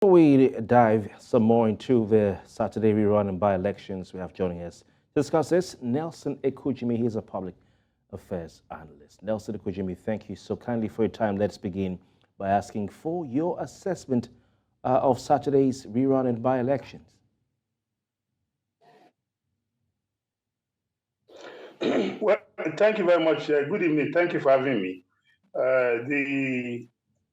Before we dive some more into the Saturday rerun and by-elections, we have joining us to discuss this, Nelson Ekujimi. He's a public affairs analyst. Nelson Ekujimi, thank you so kindly for your time. Let's begin by asking for your assessment of Saturday's rerun and by-elections. Well, thank you very much. Good evening. Thank you for having me. The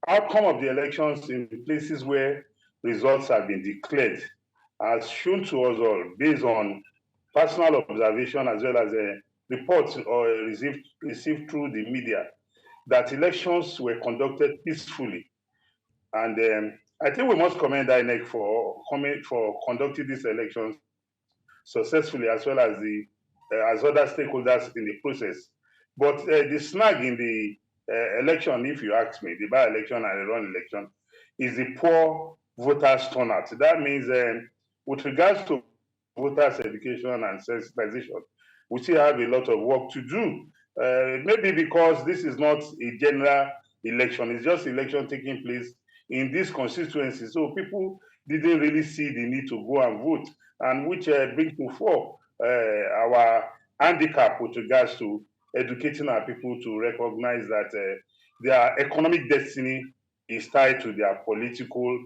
outcome of the elections in places where results have been declared has shown to us all, based on personal observation as well as reports or received through the media, that elections were conducted peacefully. And I think we must commend INEC for conducting these elections successfully, as well as as other stakeholders in the process. But the snag in the election, if you ask me, the by-election and the run election, is the poor voters' turnout. That means with regards to voters' education and sensitization, we still have a lot of work to do. Maybe because this is not a general election, it's just election taking place in this constituency. So people didn't really see the need to go and vote, and which brings to fore our handicap with regards to educating our people to recognize that their economic destiny is tied to their political,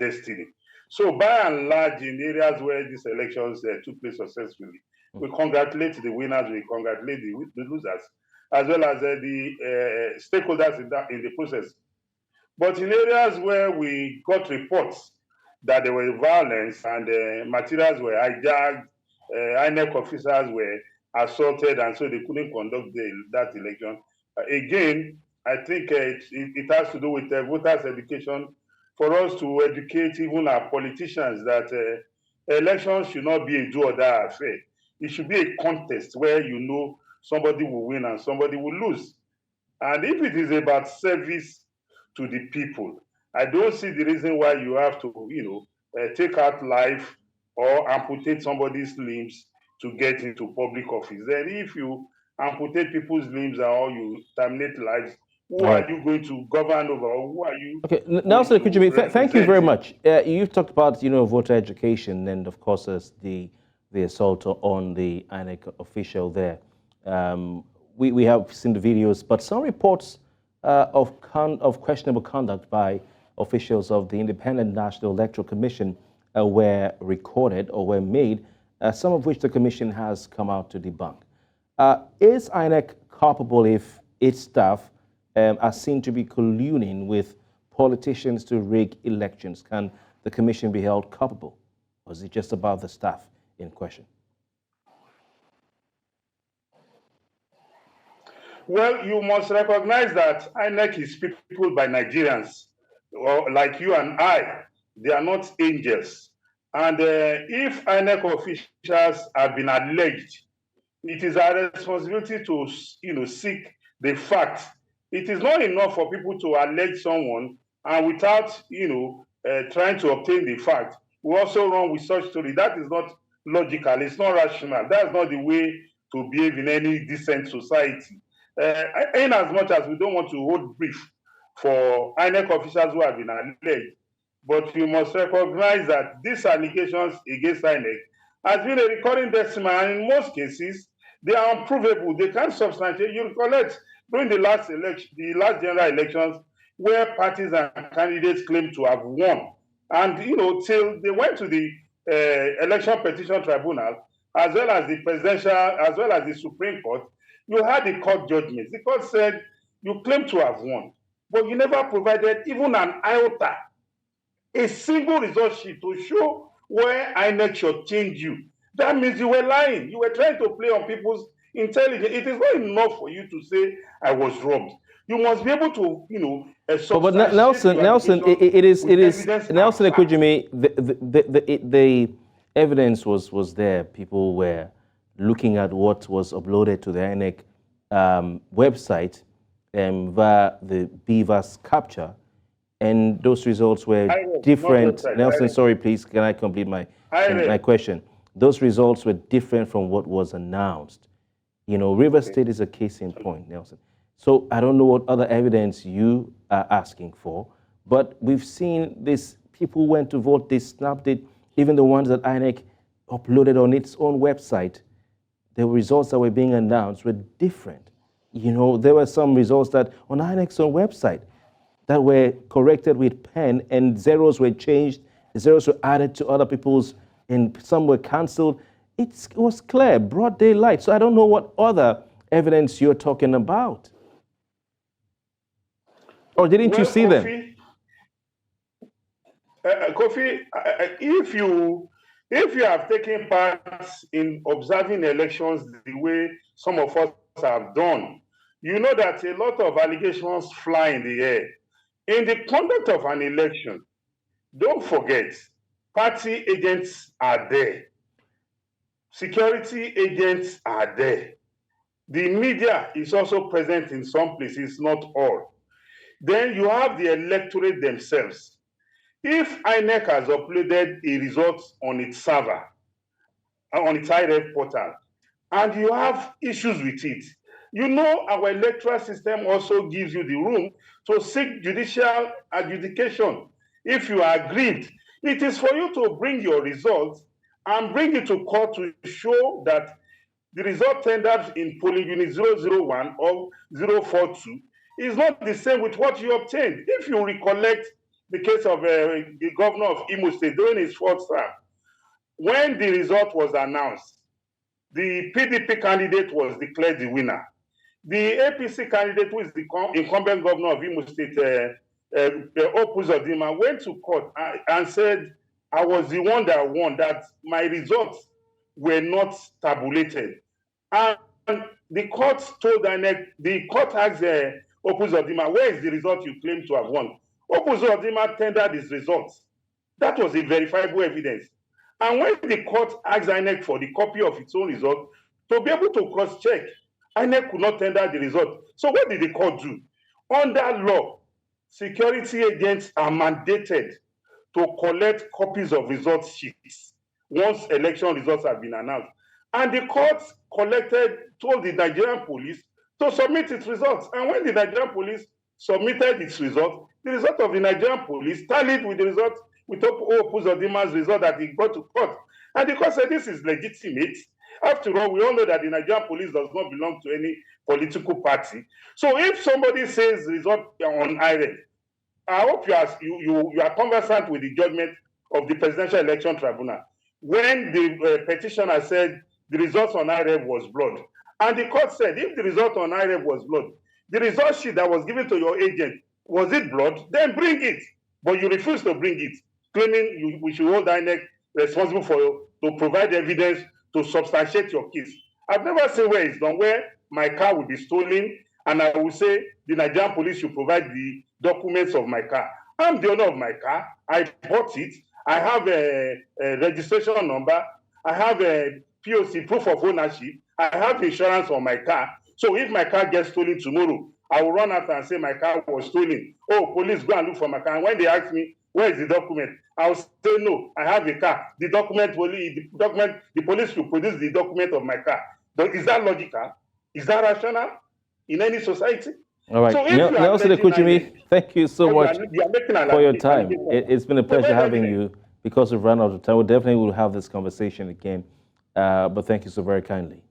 destiny. So by and large, in areas where these elections took place successfully, we congratulate the winners, we congratulate the losers, as well as the stakeholders in the process. But in areas where we got reports that there was violence and materials were hijacked, INEC officers were assaulted, and so they couldn't conduct that election. Again, I think it has to do with voters' education, for us to educate even our politicians that elections should not be a do-or-die affair. It should be a contest where somebody will win and somebody will lose. And if it is about service to the people, I don't see the reason why you have to, take out life or amputate somebody's limbs to get into public office. Then if you amputate people's limbs or you terminate lives, who are you going to govern over, or who are you? Okay, Nelson Ekujimi, thank you very much. You've talked about, voter education and, of course, the assault on the INEC official there. We have seen the videos, but some reports of questionable conduct by officials of the Independent National Electoral Commission were recorded or were made, some of which the Commission has come out to debunk. Is INEC culpable if its staff are seen to be colluding with politicians to rig elections? Can the Commission be held culpable? Or is it just about the staff in question? Well, you must recognize that INEC is people by Nigerians, like you and I. They are not angels. And if INEC officials have been alleged, it is our responsibility to, seek the facts. It is not enough for people to allege someone and without, trying to obtain the fact. We also run with such story. That is not logical. It's not rational. That's not the way to behave in any decent society. In as much as we don't want to hold brief for INEC officials who have been alleged, but you must recognize that these allegations against INEC has been a recurring decimal, and in most cases, they are unprovable. They can't substantiate. You recollect during the last general elections, where parties and candidates claimed to have won, and till they went to the election petition tribunal, as well as the presidential, as well as the Supreme Court, you had the court judgments. The court said you claim to have won, but you never provided even an iota, a single result sheet to show where INEC should change you. That means you were lying. You were trying to play on people's intelligence. It is not enough for you to say, I was robbed. You must be able to, but Nelson, it is Nelson Ekujimi, the evidence was there. People were looking at what was uploaded to the INEC website via the BVAS capture, and those results were different. Nelson, sorry, please, can I complete my question? Those results were different from what was announced. River State is a case in point, Nelson. So I don't know what other evidence you are asking for, but we've seen this people went to vote, they snapped it, even the ones that INEC uploaded on its own website, the results that were being announced were different. You know, there were some results that on INEC's own website that were corrected with pen, and zeros were changed, zeros were added to other people's, and some were cancelled. It was clear, broad daylight. So I don't know what other evidence you're talking about. Or didn't you see Kofi, them? Kofi, if you have taken part in observing elections the way some of us have done, you know that a lot of allegations fly in the air. In the conduct of an election, don't forget, party agents are there. Security agents are there. The media is also present in some places, not all. Then you have the electorate themselves. If INEC has uploaded a result on its server, on its IREV portal, and you have issues with it, you know our electoral system also gives you the room to seek judicial adjudication. If you are aggrieved, it is for you to bring your results and bring it to court to show that the result tendered in polling unit 001 or 042 is not the same with what you obtained. If you recollect the case of the governor of Imo State during his fourth term, when the result was announced, the PDP candidate was declared the winner. The APC candidate, who is the incumbent governor of Imo State, Opuzodima, went to court and said, I was the one that won, that my results were not tabulated. And the court told INEC, the court asked Opuzodima, where is the result you claim to have won? Opuzodima tendered his results. That was a verifiable evidence. And when the court asked INEC for the copy of its own result, to be able to cross-check, INEC could not tender the result. So what did the court do? Under law, security agents are mandated to collect copies of result sheets once election results have been announced. And the court told the Nigerian police to submit its results. And when the Nigerian police submitted its result, the result of the Nigerian police tallied with the result, with Opuzodima's result that he got to court. And the court said this is legitimate. After all, we all know that the Nigerian police does not belong to any political party. So if somebody says result on IREV, I hope you are conversant with the judgment of the Presidential Election Tribunal. When the petitioner said the result on IREV was blood, and the court said if the result on IREV was blood, the result sheet that was given to your agent, was it blood? Then bring it. But you refuse to bring it, claiming we should hold INEC responsible to provide evidence to substantiate your case. I've never seen where it's done, where my car will be stolen, and I will say the Nigerian police should provide the documents of my car. I'm the owner of my car. I bought it. I have a registration number. I have a POC, proof of ownership. I have insurance on my car. So if my car gets stolen tomorrow, I will run out and say my car was stolen. Oh, police, go and look for my car. And when they ask me, where is the document? I'll say, no, I have a car. The police should produce the document of my car. Is that logical? Is that rational in any society? All right. So Nelson Ekuchimi, thank you so much for your time. It's been a pleasure having you. Because we've run out of time, we definitely will have this conversation again. But thank you so very kindly.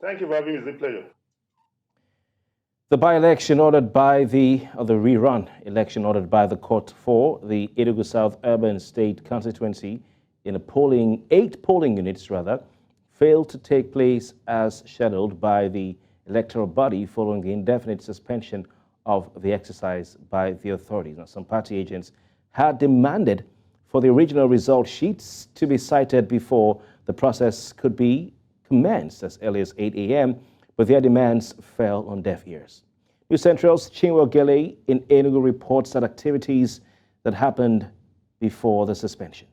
Thank you for having me. It's a pleasure. The by-election ordered by the rerun election ordered by the court for the Enugu South Urban State Constituency in 8 polling units failed to take place as scheduled by the electoral body following the indefinite suspension of the exercise by the authorities. Now, some party agents had demanded for the original result sheets to be cited before the process could be commenced as early as 8 a.m., but their demands fell on deaf ears. News Central's Chinwe Gele in Enugu reports that activities that happened before the suspension.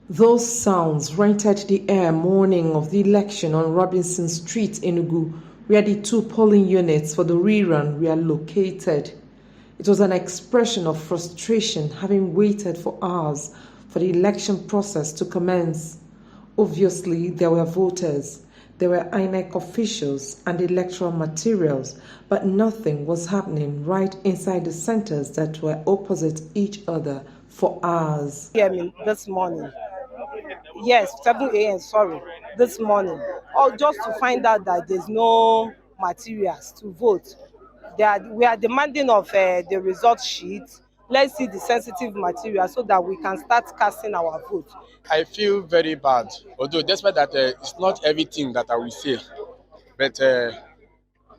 Those sounds rented the air morning of the election on Robinson Street, Enugu, where the 2 polling units for the rerun were located. It was an expression of frustration, having waited for hours for the election process to commence. Obviously, there were voters. There were INEC officials and electoral materials, but nothing was happening right inside the centers that were opposite each other for hours. Hear me this morning. Yes, 7 a.m. Sorry, this morning. Or just to find out that there's no materials to vote. We are demanding of the result sheet. Let's see the sensitive material so that we can start casting our vote. I feel very bad, although despite that it's not everything that I will say, but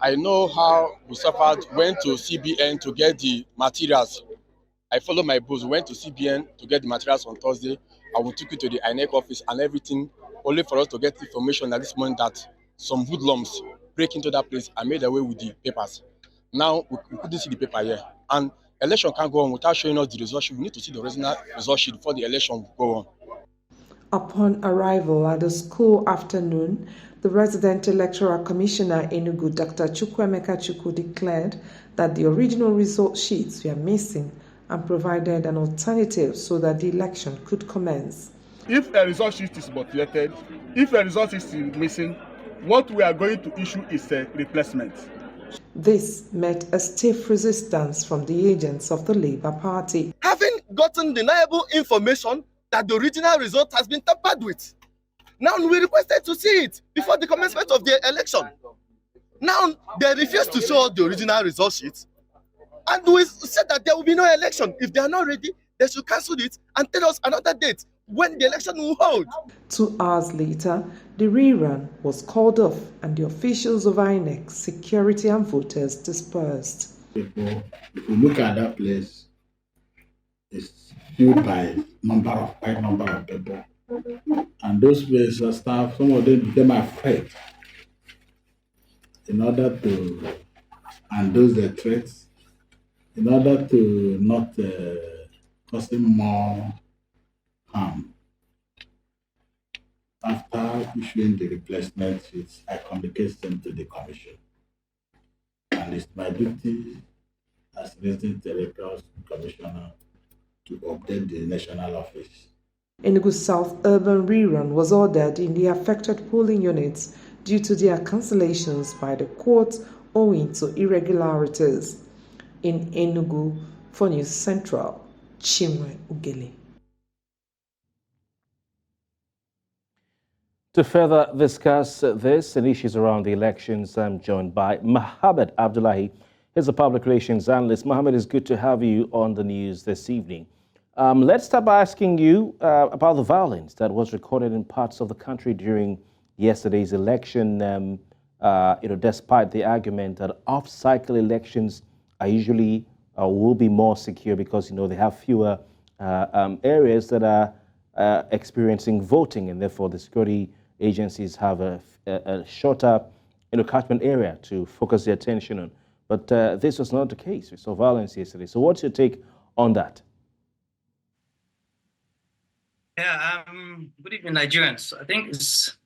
I know how we suffered, went to CBN to get the materials. I followed my boss, went to CBN to get the materials on Thursday. I will take it to the INEC office and everything, only for us to get information at this moment that some hoodlums break into that place and made away with the papers. Now, we couldn't see the paper here. And election can't go on without showing us the result sheet. We need to see the original result sheet before the election will go on. Upon arrival at the school afternoon, the resident electoral commissioner Enugu, Dr. Chukwuemeka Chukwu, declared that the original result sheets were missing and provided an alternative so that the election could commence. If a result sheet is mutilated, if a result sheet is missing, what we are going to issue is a replacement. This met a stiff resistance from the agents of the Labour Party. Having gotten deniable information that the original result has been tampered with, now we requested to see it before the commencement of the election. Now they refuse to show the original result sheet, and we said that there will be no election. If they are not ready, they should cancel it and tell us another date when the election will hold. 2 hours later, the rerun was called off and the officials of INEC, security and voters dispersed. If you look at that place, it's filled by quite number of people. And those places staff, some of them became afraid in order to undo the threats, in order to not causing more harm. After issuing the replacement sheets, I communicate them to the commission. And it's my duty as resident electoral commissioner to update the national office. Enugu South Urban Rerun was ordered in the affected polling units due to their cancellations by the courts owing to irregularities. In Enugu, for News Central, Chimwe Ugele. To further discuss this and issues around the elections, I'm joined by Mohammed Abdullahi. He's a public relations analyst. Mohammed, it's good to have you on the news this evening. Let's start by asking you about the violence that was recorded in parts of the country during yesterday's election. Despite the argument that off-cycle elections are usually will be more secure because they have fewer areas that are experiencing voting, and therefore the security agencies have a shorter catchment area to focus their attention on. But this was not the case. We saw violence yesterday. So what's your take on that? Yeah, good evening, Nigerians. I think it's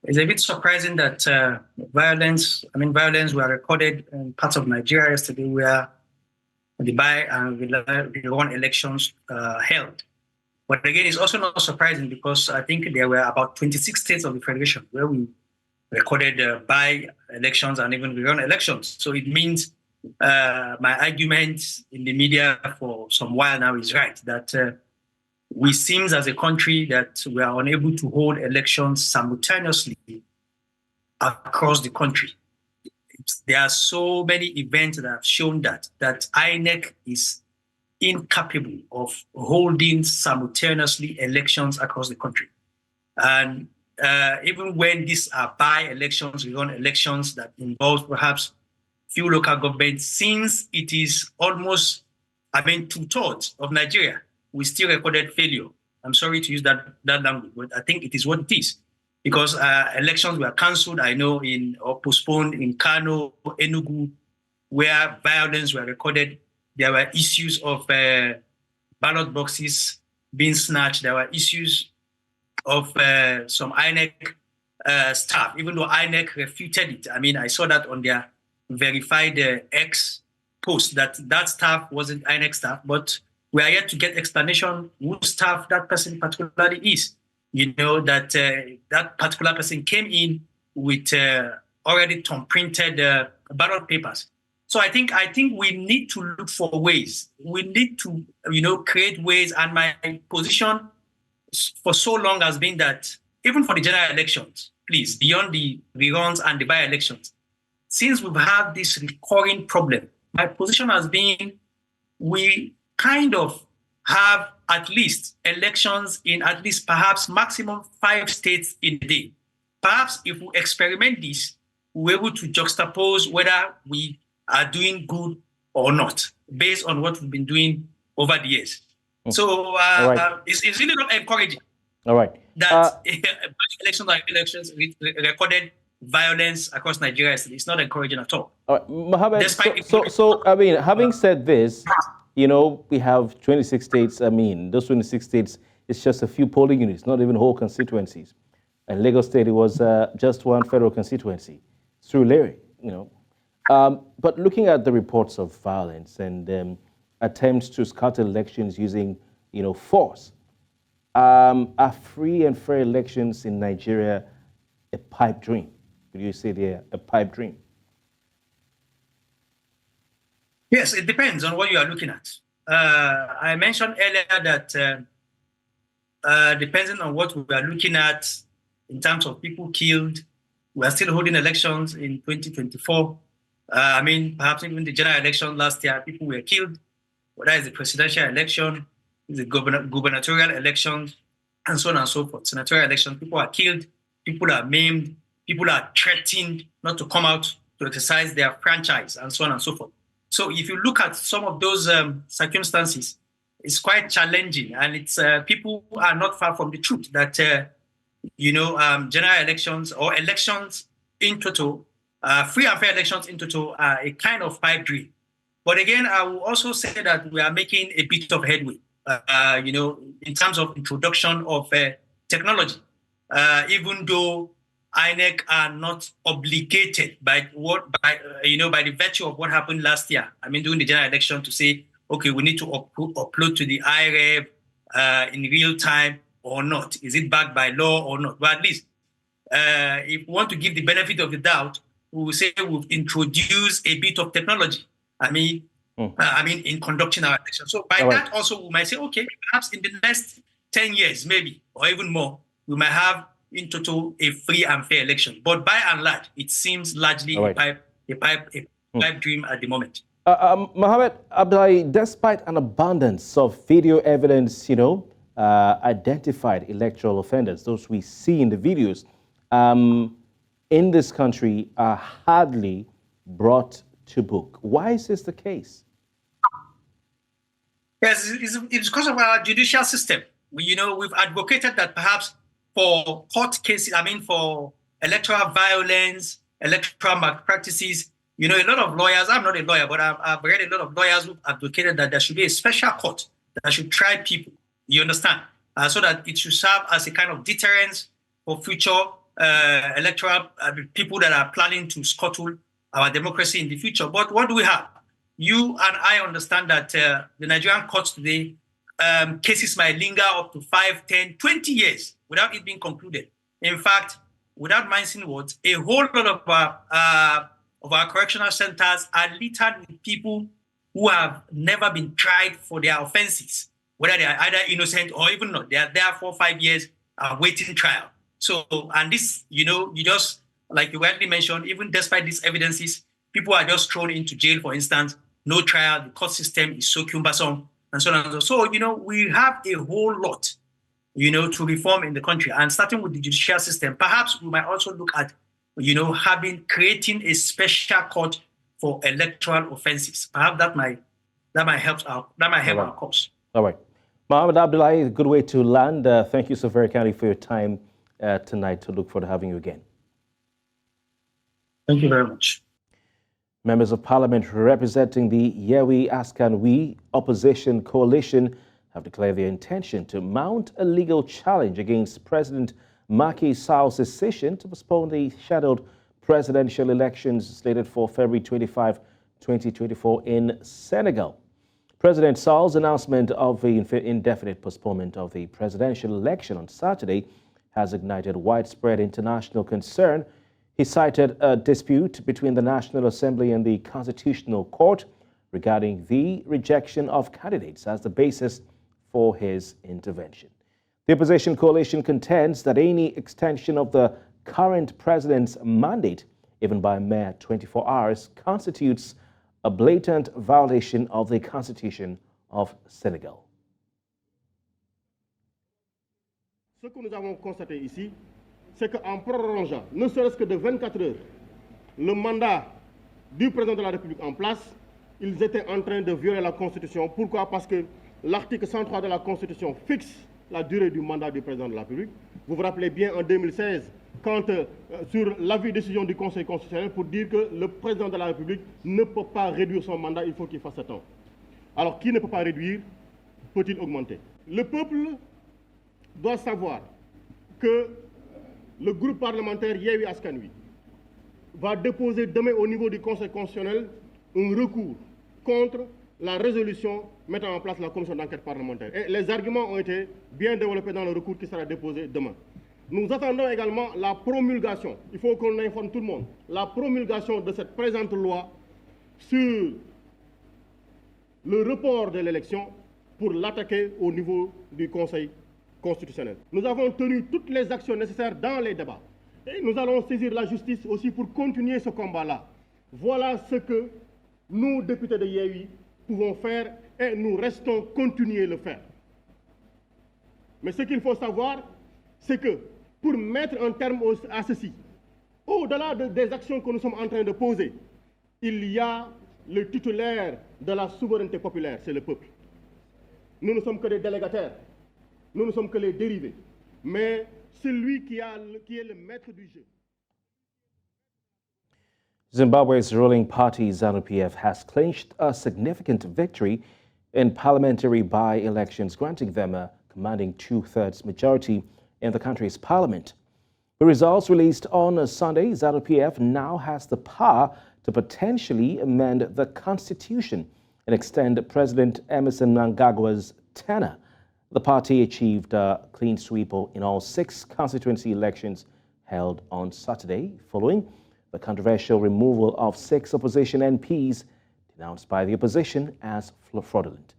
a bit surprising that violence were recorded in parts of Nigeria yesterday where the by and Rerun elections held. But again, it's also not surprising because I think there were about 26 states of the Federation where we recorded by-elections and even Rerun elections. So it means my argument in the media for some while now is right, that we seem as a country that we are unable to hold elections simultaneously across the country. There are so many events that have shown that INEC is incapable of holding simultaneously elections across the country. And even when these are by-elections, Rerun elections that involve perhaps few local governments, since it is almost, 2/3 of Nigeria, we still recorded failure. I'm sorry to use that language, but I think it is what it is. Because elections were cancelled, I know, or postponed in Kano, Enugu, where violence were recorded. There were issues of ballot boxes being snatched. There were issues of some INEC staff, even though INEC refuted it. I saw that on their verified X post that staff wasn't INEC staff, but we are yet to get explanation whose staff that person particularly is. That particular person came in with already printed ballot papers. So I think we need to look for ways. We need to, create ways. And my position for so long has been that even for the general elections, please, beyond the reruns and the by-elections, since we've had this recurring problem, my position has been we kind of have at least elections in at least perhaps maximum 5 states in a day. Perhaps if we experiment this, we're able to juxtapose whether we are doing good or not, based on what we've been doing over the years. So right. It's really not encouraging. All right. That elections recorded violence across Nigeria. It's not encouraging at all. All right. Mohammed, so I mean, having said this, we have 26 states. I mean, those 26 states, it's just a few polling units, not even whole constituencies. And Lagos State, it was just one federal constituency, through Larry, But looking at the reports of violence and attempts to scatter elections using, force, are free and fair elections in Nigeria a pipe dream? Would you say they're a pipe dream? Yes, it depends on what you are looking at. I mentioned earlier that depending on what we are looking at in terms of people killed, we are still holding elections in 2024. Perhaps even the general election last year, people were killed, whether it's the presidential election, the gubernatorial elections, and so on and so forth. Senatorial elections, people are killed, people are maimed, people are threatened not to come out to exercise their franchise, and so on and so forth. So if you look at some of those circumstances, it's quite challenging, and it's people are not far from the truth that general elections or elections in total, free and fair elections in total, are a kind of pipe dream. But again, I will also say that we are making a bit of headway, in terms of introduction of technology, even though INEC are not obligated by the virtue of what happened last year. During the general election, to say, okay, we need to upload to the IREV in real time or not. Is it backed by law or not? But at least, if we want to give the benefit of the doubt, we will say we've introduced a bit of technology. In conducting our election. So by that also, we might say, okay, perhaps in the next 10 years, maybe, or even more, we might have in total a free and fair election. But by and large, it seems largely a pipe dream at the moment. Mohammed Abdullahi, despite an abundance of video evidence, identified electoral offenders, those we see in the videos, in this country are hardly brought to book. Why is this the case? Yes, it's because of our judicial system. We've advocated that perhaps for court cases, for electoral violence, electoral malpractices, a lot of lawyers, I'm not a lawyer, but I've read a lot of lawyers who advocated that there should be a special court that should try people, you understand, so that it should serve as a kind of deterrence for future electoral people that are planning to scuttle our democracy in the future. But what do we have? You and I understand that the Nigerian courts today, cases might linger up to 5, 10, 20 years without it being concluded. In fact, without mincing words, a whole lot of our correctional centers are littered with people who have never been tried for their offenses, whether they are either innocent or even not. They are there for 5 years waiting trial. So, and this, you just, like you rightly mentioned, even despite these evidences, people are just thrown into jail, for instance, no trial, the court system is so cumbersome, and so on and so on. So, we have a whole lot, to reform in the country. And starting with the judicial system, perhaps we might also look at, creating a special court for electoral offenses. Perhaps that might help our cause. All right. Mohammed Abdullahi, a good way to land. Thank you so very kindly for your time tonight. To look forward to having you again. Thank you very much. Members of Parliament representing the Yewi Askan We opposition coalition have declared their intention to mount a legal challenge against President Macky Sall's decision to postpone the scheduled presidential elections slated for February 25, 2024 in Senegal. President Sall's announcement of the indefinite postponement of the presidential election on Saturday has ignited widespread international concern He cited a dispute between the National Assembly and the Constitutional Court regarding the rejection of candidates as the basis for his intervention. The opposition coalition contends that any extension of the current president's mandate, even by a mere 24 hours, constitutes a blatant violation of the Constitution of Senegal. Ce que nous avons constaté ici, c'est qu'en prolongeant, ne serait-ce que de 24 heures, le mandat du président de la République en place, ils étaient en train de violer la Constitution. Pourquoi? Parce que l'article 103 de la Constitution fixe la durée du mandat du président de la République. Vous vous rappelez bien en 2016, quand sur l'avis décision du Conseil constitutionnel pour dire que le président de la République ne peut pas réduire son mandat, il faut qu'il fasse 7 ans. Alors, qui ne peut pas réduire, peut-il augmenter? Le peuple doit savoir que le groupe parlementaire Yewwi Askan Wi va déposer demain au niveau du Conseil constitutionnel un recours contre la résolution mettant en place la commission d'enquête parlementaire. Et les arguments ont été bien développés dans le recours qui sera déposé demain. Nous attendons également la promulgation, il faut qu'on informe tout le monde, la promulgation de cette présente loi sur le report de l'élection pour l'attaquer au niveau du Conseil constitutionnel. Nous avons tenu toutes les actions nécessaires dans les débats. Et nous allons saisir la justice aussi pour continuer ce combat-là. Voilà ce que nous, députés de Yewwi, pouvons faire et nous restons continuer le faire. Mais ce qu'il faut savoir, c'est que pour mettre un terme à ceci, au-delà des actions que nous sommes en train de poser, il y a le titulaire de la souveraineté populaire, c'est le peuple. Nous ne sommes que des délégataires, nous ne sommes que les dérivés, mais c'est lui qui est le maître du jeu. Zimbabwe's ruling party, ZANU-PF, has clinched a significant victory in parliamentary by-elections, granting them a commanding two-thirds majority in the country's parliament. The results released on Sunday, ZANU-PF now has the power to potentially amend the constitution and extend President Emmerson Mnangagwa's tenure. The party achieved a clean sweep in all 6 constituency elections held on Saturday, following the controversial removal of 6 opposition MPs denounced by the opposition as fraudulent.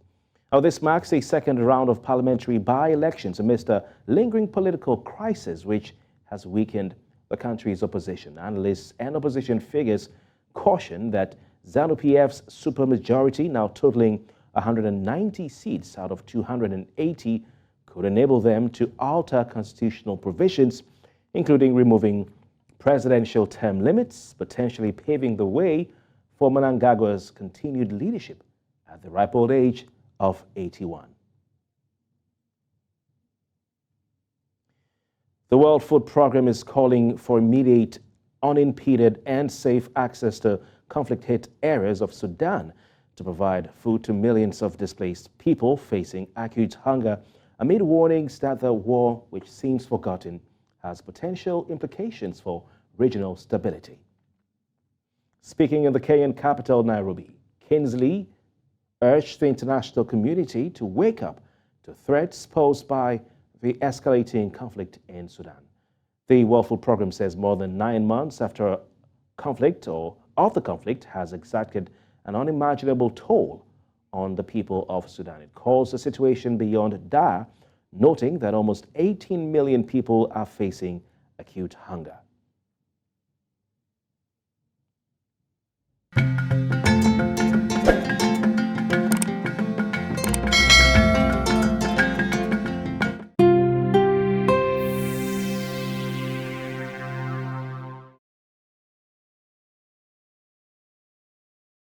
Now, this marks a second round of parliamentary by-elections amidst a lingering political crisis which has weakened the country's opposition. Analysts and opposition figures caution that ZANU-PF's supermajority, now totaling 190 seats out of 280, could enable them to alter constitutional provisions, including removing presidential term limits, potentially paving the way for Mnangagwa's continued leadership at the ripe old age of 81. The World Food Programme is calling for immediate, unimpeded and safe access to conflict-hit areas of Sudan to provide food to millions of displaced people facing acute hunger amid warnings that the war, which seems forgotten, has potential implications for regional stability. Speaking in the Kenyan capital, Nairobi, Kingsley urged the international community to wake up to threats posed by the escalating conflict in Sudan. The World Food Programme says more than 9 months after the conflict has exacted an unimaginable toll on the people of Sudan. It calls the situation beyond dire, noting that almost 18 million people are facing acute hunger.